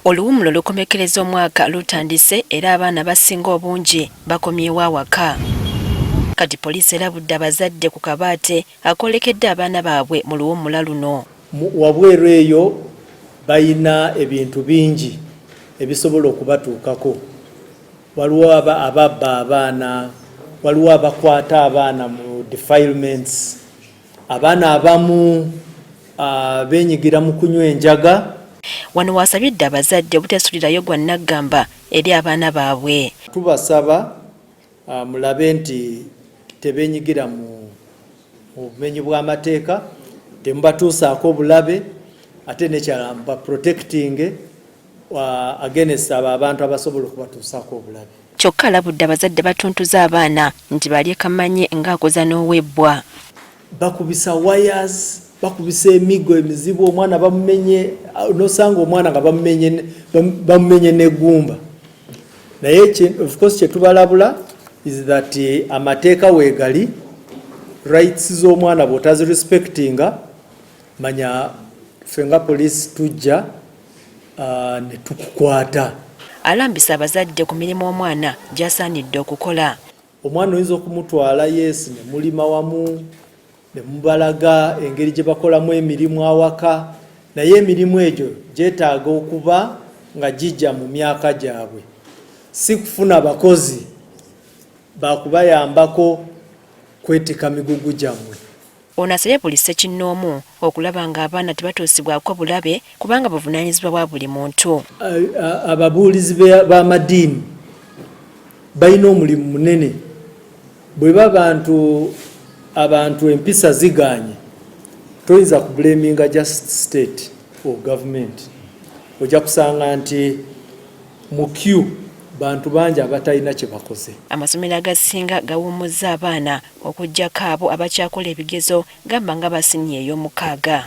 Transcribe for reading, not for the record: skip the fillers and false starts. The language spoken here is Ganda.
Oluwummula lukomekereza omwaka olwatandise era abaana basinga obungi bakomyewo awaka. Kati poliisi erabudde abazadde ku kabaate akolekedde abaana baabwe mu luwummula luno. Wabweru eyo balina ebintu bingi ebisobola okubatuukako. Waliwo ababba abaana, waliwo abakwata abaana mu defilements, abaana abamu benyigira mu kunywa enjaga. Wano wasabidde abazadde obuteesulirayo gwa nnagamba eri abaana baabwe. Tubasaba mulabe nti tebenyigira mu bumenyi bw'amateeka, temubatuusaako bulabe, ate nekyala protecting against abantu abasobola okubatuusaako obulabe. Kyokka alabudde abazadde batuntuza abaana nti balye kamanye ng'akoza n'owebbwa. Bakubisa wires, bakubisa emigo emizibu, omwana bamumenye, nosanga omwana nga bamumenye negumba. Naye of course kyetubalabula is that amateeka weegali, rights z'omwana bw'otazi respectinga, manya fenga poliisi tujja ne tukukwata. Alambisa abazadde ku mirimu omwana gy'asaanidde okukola. Omwana oyinza okumutwala yeesi ne mulima wamu, ne mubalaga engeri gye bakolamu emirimu awaka, naye emirimu egyo gyetaaga okuba nga gijja mu myaka gyabwe, si kufuna bakozi bakubayambako kwetika migugu gyammwe. Ono asabye Poliisi Kinnoomu okulaba nga abaana tebatuusibwako bulabe kubanga buvunaanyizibwa bwa buli muntu. Ababuulizi b'amadiini balina omulimu munene. Bwe abantu empisa ziganye, toyinza kubulaminga just state or government. Ojja kusanga nti mu queue bantu bangi abatalina kye bakoze. Amasomero agasinga gawummuzza abaana okuggyako abo abakyakola ebigezo gamba nga basinye ey'omukaaga.